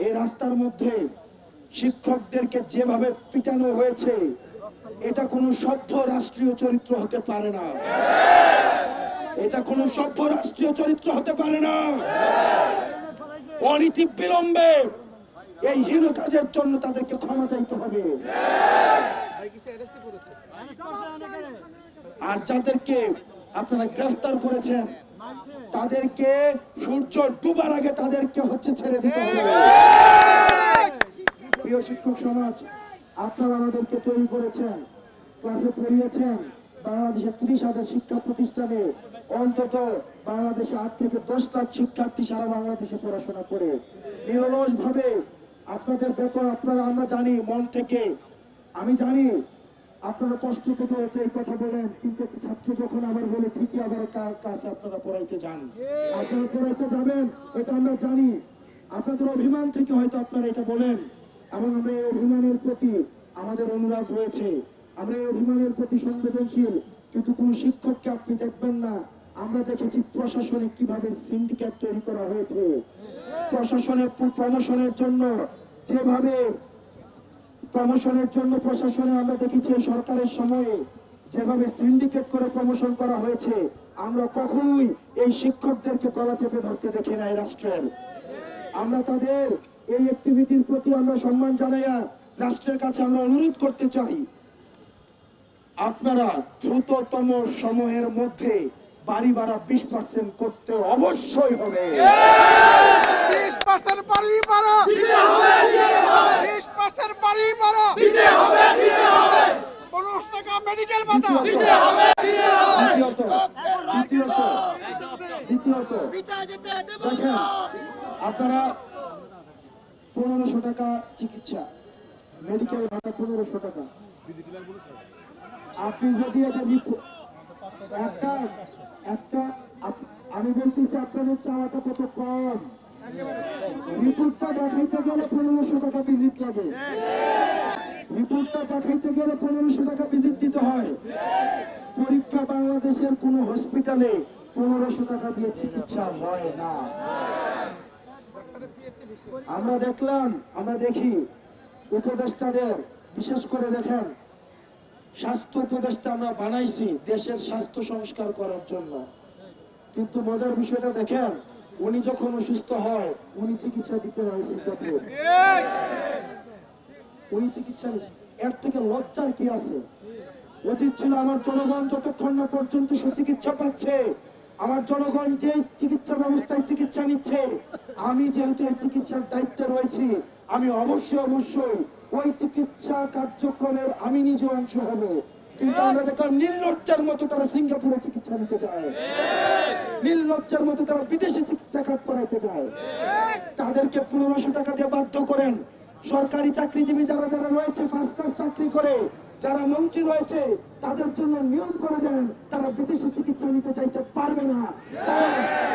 এই রাস্তার মধ্যে শিক্ষকদেরকে যেভাবে পিটানো হয়েছে, এটা কোনো সভ্য রাষ্ট্রীয় চরিত্র হতে পারে না। এটা কোনো সভ্য রাষ্ট্রীয় চরিত্র হতে পারে না। অনীতি বিলম্বে এই হীন কাজের জন্য তাদেরকে ক্ষমা চাইতে হবে। আর যাদেরকে আপনারা গ্রেফতার করেছেন তাদেরকে সূর্য ডুবার আগে তাদেরকে ছেড়ে দিতে হবে। প্রিয় শিক্ষক সমাজ, আপনারা আমাদেরকে তৈরি করেছেন, ক্লাসে পড়িয়েছেন। বাংলাদেশের 30,000 শিক্ষা প্রতিষ্ঠানে অন্তত বাংলাদেশে 8 থেকে 10 লাখ শিক্ষার্থী সারা বাংলাদেশে পড়াশোনা করে নিরলস ভাবে আপনাদের বেতন আপনারা, আমরা জানি মন থেকে, আমি জানি আপনারা কষ্ট থেকে হয়তো এই কথা বলেন, কিন্তু ছাত্র যখন আবার বলে ঠিকই আবার কাছে আপনারা পড়াইতে যান, আপনারা পড়াইতে যাবেন, এটা আমরা জানি। আপনাদের অভিমান থেকে হয়তো আপনারা এটা বলেন, এবং আমরা এই অভিমানের প্রতি আমাদের অনুরাগ রয়েছে, আমরা এই অভিমানের প্রতি সংবেদনশীল। কিন্তু কোন শিক্ষককে আপনি দেখবেন না। আমরা দেখেছি প্রশাসনে কিভাবে সিন্ডিকেট তৈরি করা হয়েছে, প্রশাসনের প্রমোশনের জন্য যেভাবে প্রশাসনে আমরা দেখেছি সরকারের সময়ে যেভাবে সিন্ডিকেট করে প্রমোশন করা হয়েছে। আমরা কখনোই এই শিক্ষকদেরকে গলা চেপে ধরতে দেখি না এই রাষ্ট্রের। আমরা তাদের এই অ্যাক্টিভিটির প্রতি আমরা সম্মান জানাইয়া রাষ্ট্রের কাছে আমরা অনুরোধ করতে চাই, আপনারা দ্রুততম সময়ের মধ্যে বাড়ি ভাড়া 20% করতে অবশ্যই হবে। 20% বাড়ি ভাড়া দিতে হবে, 20% বাড়ি ভাড়া দিতে হবে, 15 টাকা মেডিকেল ভাতা দিতে হবে। দ্বিতীয়ত আপনারা 1500 টাকা চিকিৎসা, মেডিকেল ভাতা 1500 টাকা। আপনি যদি একটা আমি বলতেছি আপনাদের চাওয়াটা কত কম। রিপোর্টটা দেখাইতে গেলে 1500 টাকা ভিজিট লাগে, রিপোর্টটা দেখাইতে গেলে 1500 টাকা ভিজিট দিতে হয়। পরীক্ষা বাংলাদেশের কোন হসপিটালে 1500 টাকা দিয়ে চিকিৎসা হয় না। আমরা দেখলাম, আমরা দেখি উপদেষ্টাদের, বিশেষ করে দেখেন স্বাস্থ্য উপদেষ্টা আমরা বানাইছি দেশের স্বাস্থ্য সংস্কার করার জন্য, কিন্তু মজার বিষয়টা দেখেন, উনি যখন অসুস্থ হয় উনি চিকিৎসা দিতে হয় সিঙ্গাপুরে, উনি চিকিৎসা। এর থেকে লজ্জার কি আছে? উচিত ছিল আমার জনগণ যতক্ষণ না পর্যন্ত সুচিকিৎসা পাচ্ছে, আমার জনগণ যে চিকিৎসা ব্যবস্থায় চিকিৎসা নিচ্ছে, আমি যেহেতু এই চিকিৎসার দায়িত্বে রয়েছি, আমি অবশ্যই ওই চিকিৎসা কার্যক্রমের আমি নিজে অংশ হব। কিন্তু আমরা দেখলাম নির্লজ্জার মতো তারা সিঙ্গাপুরে চিকিৎসা নিতে যায়, নির্লজ্জার মতো তারা বিদেশে চিকিৎসা কার্ড করাইতে যায়। তাদেরকে 1500 টাকা দিয়ে বাধ্য করেন। সরকারি চাকরিজীবী যারা যারা রয়েছে, ফার্স্ট ক্লাস চাকরি করে, যারা মন্ত্রী রয়েছে, তাদের জন্য নিয়ম করে দেন, তারা বিদেশে চিকিৎসা নিতে চাইতে পারবে না, তারা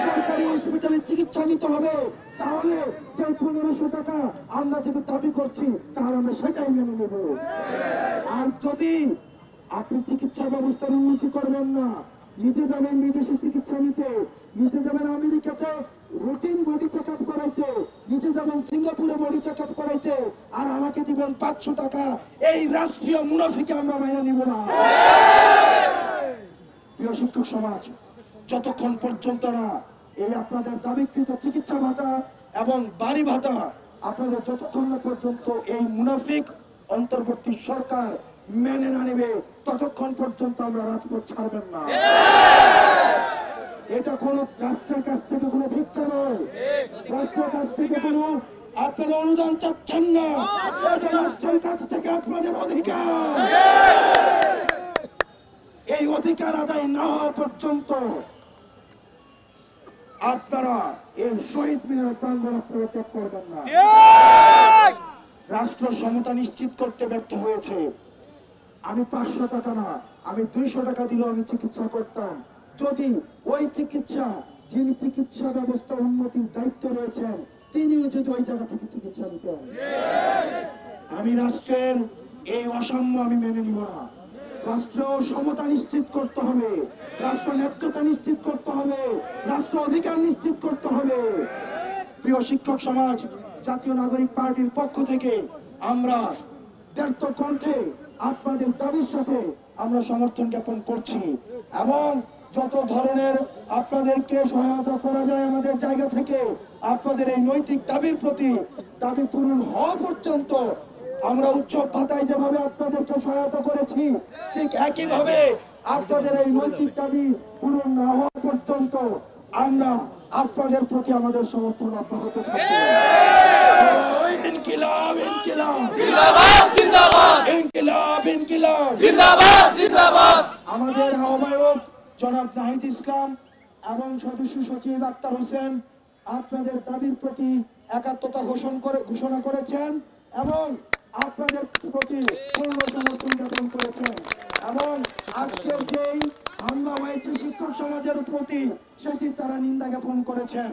সরকারি হসপিটালে চিকিৎসা নিতে হবে। তাহলে যে 1500 টাকা আমরা যেটা দাবি করছি, তাহলে আমরা সেটাই মেনে নেব। আর যদি আপনি চিকিৎসা ব্যবস্থার উন্নতি করবেন না, নিজে যাবেন বিদেশে চিকিৎসা নিতে, নিজে যাবেন আমেরিকাতে রুটিন বডি চেক আপ করাইতে, নিজে যাবেন সিঙ্গাপুরে বডি চেক আপ করাইতে, আর আমাকে দিবেন 500 টাকা, এই রাষ্ট্রীয় মুনাফিকে আমরা মেনে নিব না। প্রিয় শিক্ষক সমাজ, যতক্ষণ পর্যন্ত না এই আপনাদের দাবিকৃত চিকিৎসা ভাতা এবং বাড়ি ভাতা আপনাদের যতক্ষণ না পর্যন্ত এই মুনাফিক অন্তর্বর্তী সরকার মেনে না নেবে, ততক্ষণ পর্যন্ত আমরা রাজপথ ছাড়বেন না। এটা কোন রাষ্ট্রের কাছ থেকে কোনো ভিক্ষা নয়, রাষ্ট্রের কাছ থেকে কোনো আপনারা অনুদান চাচ্ছেন না, এটা রাষ্ট্রের কাছ থেকে আপনাদের অধিকার। এই অধিকার আদায় না হওয়া পর্যন্ত আপনারা এই শহীদ মিনার প্রাঙ্গণ আপনারা ত্যাগ করবেন না। রাষ্ট্র সমতা নিশ্চিত করতে ব্যর্থ হয়েছে। আমি 500 টাকা না, আমি 200 টাকা দিলেও আমি চিকিৎসা করতাম, যদি ওই চিকিৎসা, যিনি চিকিৎসা ব্যবস্থা উন্নতির দায়িত্ব রয়েছেন, তিনিও যদি ওই জায়গা থেকে চিকিৎসা নিতেন। আমি রাষ্ট্রের এই অসাম্য আমি মেনে নিব না। রাষ্ট্র সমতা নিশ্চিত করতে হবে, রাষ্ট্র ন্যায্যতা নিশ্চিত করতে হবে, রাষ্ট্র অধিকার নিশ্চিত করতে হবে। প্রিয় শিক্ষক সমাজ, জাতীয় নাগরিক পার্টির পক্ষ থেকে আমরা দৃঢ় কণ্ঠে আপনাদের দাবির সাথে আমরা সমর্থন জ্ঞাপন করছি এবং যত ধরনের আপনাদেরকে সহায়তা করা যায় আমাদের জায়গা থেকে আপনাদের এই নৈতিক দাবির প্রতি দাবি পূরণ হওয়া পর্যন্ত আমরা উৎসব ভাতায় যেভাবে আপনাদেরকে সহায়তা করেছি ঠিক একইভাবে আপনাদের এই নৈতিক দাবি পূরণ না হওয়া পর্যন্ত আমরা আপনাদের প্রতি আমাদের সমর্থন অব্যাহত থাকবে। ইনকিলাব ইনকিলাব জিন্দাবাদ জিন্দাবাদ ইনকিলাব ইনকিলাব জিন্দাবাদ জিন্দাবাদ। আমাদের আহ্বায়ক জনাব নাহিদ ইসলাম এবং সদস্য সচিব আক্তার হোসেন আপনাদের দাবির প্রতি একাত্মতা ঘোষণা করেছেন এবং আপনাদের প্রতি পূর্ণ সমর্থন জ্ঞাপন করেছেন এবং আজকের যেই হামলা হয়েছে শিক্ষক সমাজের প্রতি সেটির তারা নিন্দা জ্ঞাপন করেছেন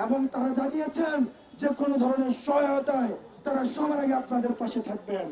এবং তারা জানিয়েছেন যে কোনো ধরনের সহায়তায় তারা সবার আগে আপনাদের পাশে থাকবেন।